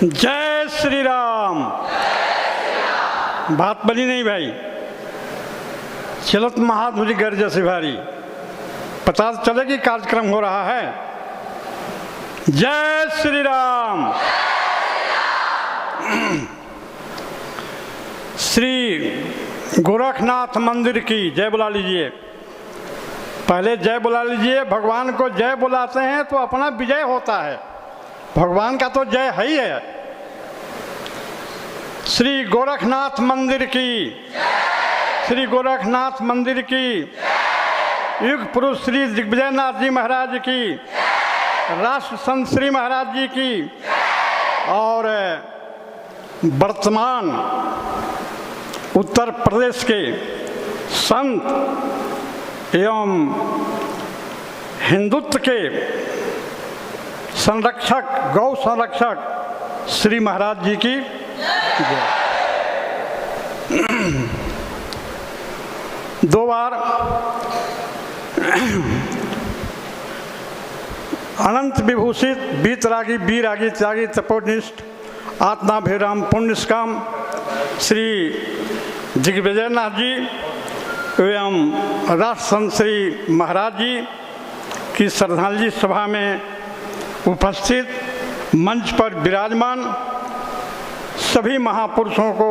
जय श्री राम। बात बनी नहीं भाई, चलत महाध्वनि गर्ज से भारी, पता चले कि कार्यक्रम हो रहा है। जय श्री राम। श्री गोरखनाथ मंदिर की जय बुला लीजिए। पहले जय बुला लीजिए। भगवान को जय बुलाते हैं तो अपना विजय होता है, भगवान का तो जय है ही है। श्री गोरखनाथ मंदिर की, श्री गोरखनाथ मंदिर की, युग पुरुष श्री दिग्विजयनाथ जी महाराज की, राष्ट्र संत श्री महाराज जी की, और वर्तमान उत्तर प्रदेश के संत एवं हिंदुत्व के संरक्षक, गौ संरक्षक श्री महाराज जी की जय। दो बार अनंत विभूषित वीतरागी वीरागी त्यागी तपोनिष्ठ आत्माभिराम पुण्यस्काम श्री दिग्विजयनाथ जी एवं राष्ट्र संत श्री महाराज जी की श्रद्धांजलि सभा में उपस्थित मंच पर विराजमान सभी महापुरुषों को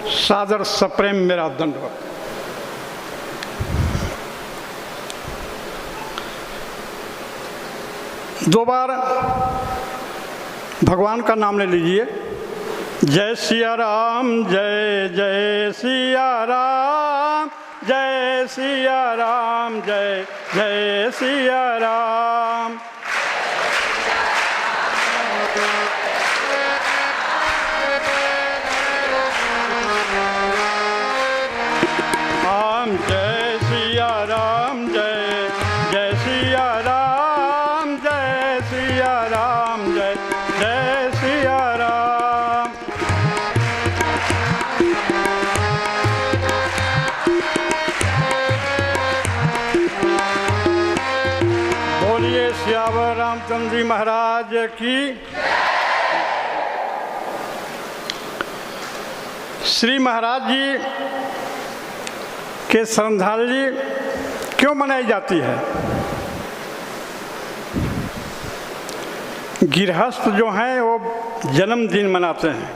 सादर सप्रेम मेरा दंडवत। दो बार भगवान का नाम ले लीजिए। जय सिया राम, जय जय सिया राम, जय सिया राम, जय जय सिया राम। राम जय सिया राम, जय जय सिया राम, जय सिया राम, जय जय सिया राम। बोलिए सियावर रामचंद्र जी महाराज की। श्री महाराज जी के श्रद्धांजलि क्यों मनाई जाती है? गृहस्थ जो हैं वो जन्मदिन मनाते हैं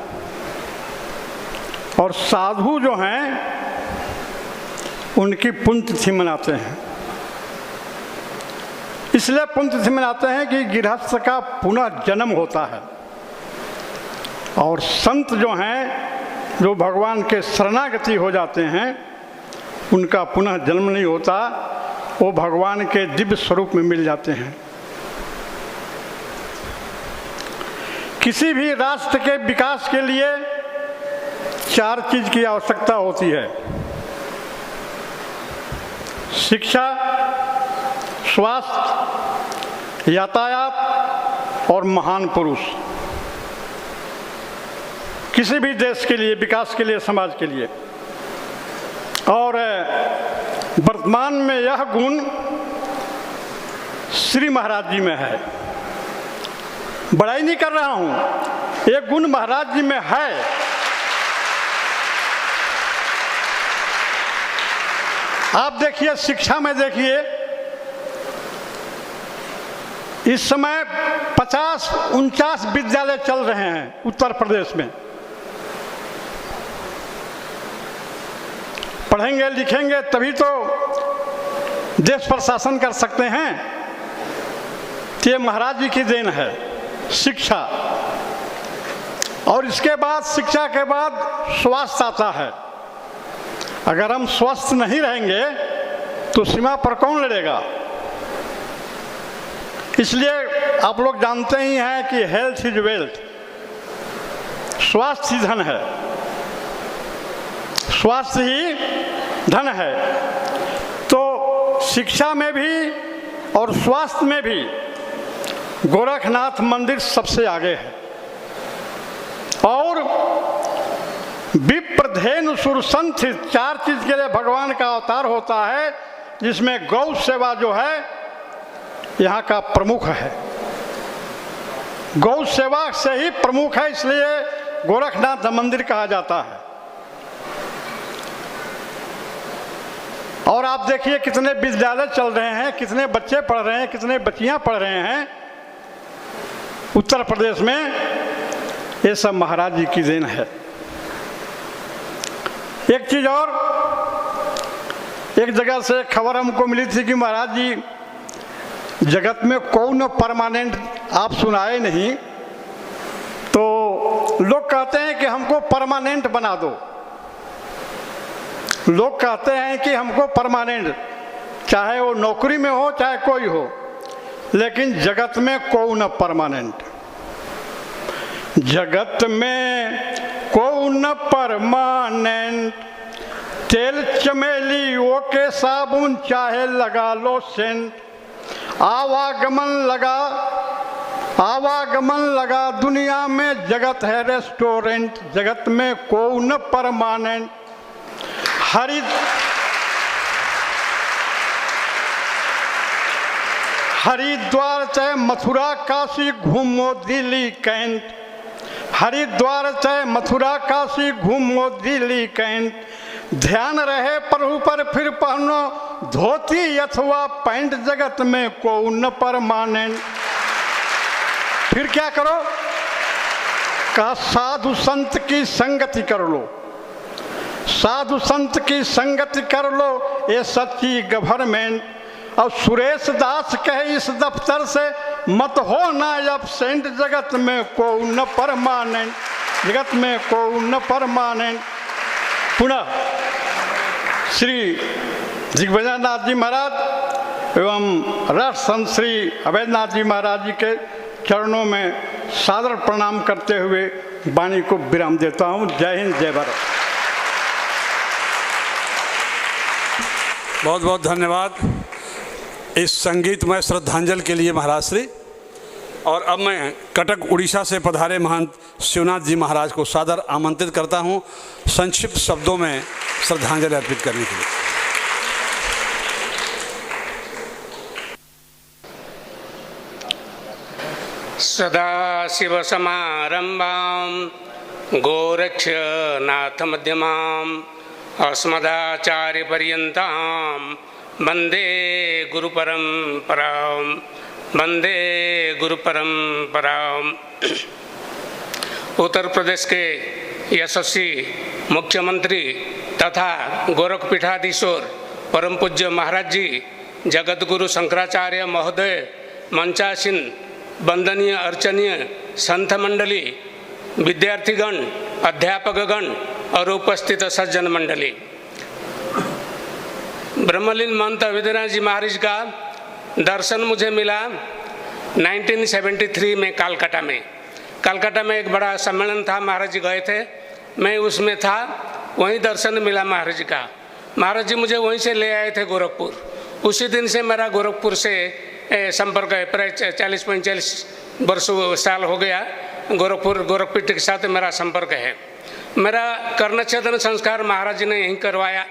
और साधु जो हैं उनकी पुण्यतिथि मनाते हैं। इसलिए पुण्यतिथि मनाते हैं कि गृहस्थ का पुनः जन्म होता है, और संत जो हैं जो भगवान के शरणागति हो जाते हैं उनका पुनः जन्म नहीं होता, वो भगवान के दिव्य स्वरूप में मिल जाते हैं। किसी भी राष्ट्र के विकास के लिए चार चीज की आवश्यकता होती है: शिक्षा, स्वास्थ्य, यातायात और महान पुरुष। किसी भी देश के लिए, विकास के लिए, समाज के लिए। और वर्तमान में यह गुण श्री महाराज जी में है। बड़ाई नहीं कर रहा हूं, ये गुण महाराज जी में है। आप देखिए, शिक्षा में देखिए, इस समय 50-49 विद्यालय चल रहे हैं उत्तर प्रदेश में। पढ़ेंगे लिखेंगे तभी तो देश पर शासन कर सकते हैं। ये महाराज जी की देन है शिक्षा। और इसके बाद, शिक्षा के बाद स्वास्थ्य आता है। अगर हम स्वस्थ नहीं रहेंगे तो सीमा पर कौन लड़ेगा? इसलिए आप लोग जानते ही हैं कि हेल्थ इज वेल्थ, स्वास्थ्य ही धन है, स्वास्थ्य ही धन है। तो शिक्षा में भी और स्वास्थ्य में भी गोरखनाथ मंदिर सबसे आगे है। और विप्रधेनु सुरसंत, चार चीज के लिए भगवान का अवतार होता है, जिसमें गौ सेवा जो है यहाँ का प्रमुख है। गौ सेवा से ही प्रमुख है, इसलिए गोरखनाथ मंदिर कहा जाता है। और आप देखिए कितने विद्यालय चल रहे हैं, कितने बच्चे पढ़ रहे हैं, कितने बच्चियां पढ़ रहे हैं उत्तर प्रदेश में। ये सब महाराज जी की देन है। एक चीज और, एक जगह से खबर हमको मिली थी कि महाराज जी जगत में कौन परमानेंट आप सुनाए नहीं, तो लोग कहते हैं कि हमको परमानेंट बना दो। लोग कहते हैं कि हमको परमानेंट, चाहे वो नौकरी में हो चाहे कोई हो, लेकिन जगत में कौन परमानेंट, जगत में कौन परमानेंट, तेल चमेली वो के साबुन चाहे लगा लो सेंट, आवागमन लगा दुनिया में, जगत है रेस्टोरेंट, जगत में कौन परमानेंट। हरिद्वार चाहे मथुरा काशी घूमो दिल्ली कैंट, हरिद्वार चाहे मथुरा काशी घूमो दिल्ली कैंट, ध्यान रहे प्रभु पर फिर पहनो धोती अथवा पैंट, जगत में कौन परमानेंट। फिर क्या करो, कहा साधु संत की संगति कर लो, साधु संत की संगति कर लो, ये सच्ची गवर्नमेंट। और सुरेश दास कहे इस दफ्तर से मत हो ना एब्सेंट, जगत में कौन परमानेंट, जगत में कौन परमानेंट। पुनः श्री दिग्विजय नाथ जी महाराज एवं राष्ट्र संत श्री अवैधनाथ जी महाराज जी के चरणों में सादर प्रणाम करते हुए वाणी को विराम देता हूँ। जय हिंद, जय भारत। बहुत बहुत धन्यवाद इस संगीतमय श्रद्धांजलि के लिए महाराज श्री। और अब मैं कटक उड़ीसा से पधारे महंत शिवनाथ जी महाराज को सादर आमंत्रित करता हूँ संक्षिप्त शब्दों में श्रद्धांजलि अर्पित करने के लिए। सदाशिवसमारम्भां गोरक्षनाथमध्यमाम् अस्मदाचार्यपर्यन्तां वन्दे गुरुपरम्परां, वन्दे गुरुपरम्परां। उत्तर प्रदेश के यशस्वी मुख्यमंत्री तथा गोरखपीठाधीश्वर परम पूज्य महाराज जी जगतगुरु शंकराचार्य महोदय, मंचासीन वंदनीय अर्चनीय संत मंडली, विद्यार्थीगण, अध्यापकगण और उपस्थित सज्जन मंडली। ब्रह्मलीन महंत अवैधनाथ जी महाराज का दर्शन मुझे मिला 1973 में कलकत्ता में। कलकत्ता में एक बड़ा सम्मेलन था, महाराज जी गए थे, मैं उसमें था, वहीं दर्शन मिला महाराज जी का। महाराज जी मुझे वहीं से ले आए थे गोरखपुर। उसी दिन से मेरा गोरखपुर से संपर्क है, प्राय 40-45 साल हो गया गोरखपीठ के साथ मेरा संपर्क है। मेरा कर्णच्छेदन संस्कार महाराज जी ने यहीं करवाया।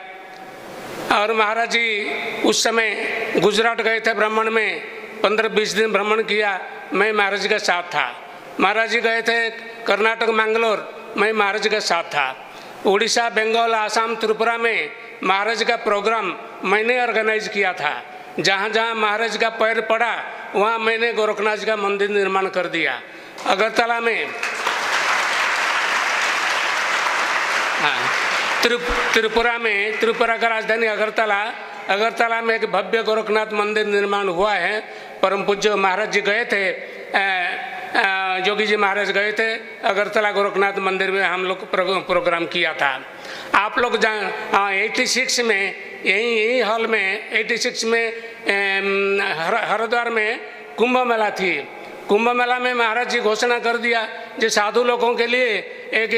और महाराज जी उस समय गुजरात गए थे भ्रमण में, 15-20 दिन भ्रमण किया, मैं महाराज जी के साथ था। महाराज जी गए थे कर्नाटक मैंगलोर, मैं महाराज जी के साथ था। उड़ीसा, बंगाल, आसाम, त्रिपुरा में महाराज का प्रोग्राम मैंने ऑर्गेनाइज किया था। जहाँ जहाँ महाराज का पैर पड़ा वहाँ मैंने गोरखनाथ जी का मंदिर निर्माण कर दिया। अगरतला में, त्रिपुरा का राजधानी अगरतला में एक भव्य गोरखनाथ मंदिर निर्माण हुआ है। परम पूज्य महाराज जी गए थे, योगी जी महाराज गए थे अगरतला गोरखनाथ मंदिर में, हम लोग प्रोग्राम किया था। आप लोग 86 में यही हॉल में 86 में हरिद्वार में कुंभ मेला थी। कुंभ मेला में महाराज जी घोषणा कर दिया जो साधु लोगों के लिए एक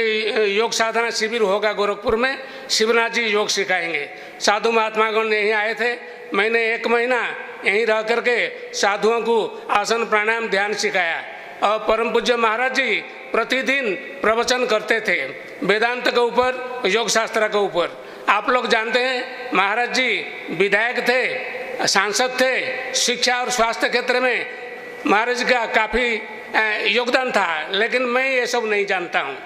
योग साधना शिविर होगा गोरखपुर में, शिवनाथ जी योग सिखाएंगे। साधु महात्मागण यहीं आए थे, मैंने 1 महीना यहीं रह करके साधुओं को आसन प्राणायाम ध्यान सिखाया। और परम पूज्य महाराज जी प्रतिदिन प्रवचन करते थे वेदांत के ऊपर, योग शास्त्र के ऊपर। आप लोग जानते हैं महाराज जी विधायक थे, सांसद थे, शिक्षा और स्वास्थ्य क्षेत्र में महाराज का काफ़ी योगदान था, लेकिन मैं ये सब नहीं जानता हूँ।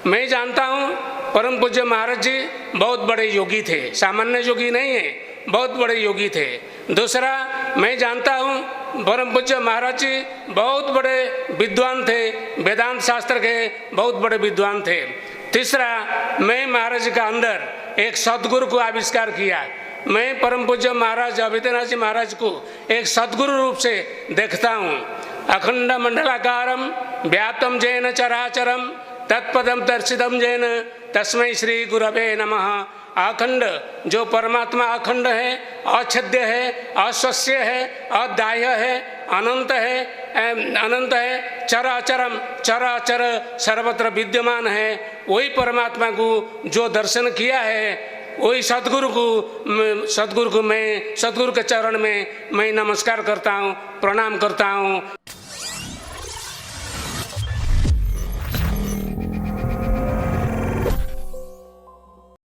मैं जानता हूँ परम पूज्य महाराज जी बहुत बड़े योगी थे, सामान्य योगी नहीं है, बहुत बड़े योगी थे। दूसरा, मैं जानता हूँ परम पूज्य महाराज जी बहुत बड़े विद्वान थे, वेदांत शास्त्र के बहुत बड़े विद्वान थे। तीसरा, मैं महाराज का अंदर एक सद्गुरु को आविष्कार किया। मैं परम पूज्य महाराज अभिधनाथ जी महाराज को एक सद्गुरु रूप से देखता हूँ। अखंड मंडलाकारम व्याप्तम जैन चराचरम तत्पदम दर्शितम जैन तस्मै श्री गुरवे नमः। अखंड, जो परमात्मा अखंड है, अछेद्य है, अश्वस्य है, अदाह्य है, अनंत है, चराचरम चराचर सर्वत्र विद्यमान है, वही परमात्मा को जो दर्शन किया है, वही सद्गुरु के चरण में मैं नमस्कार करता हूँ, प्रणाम करता हूँ।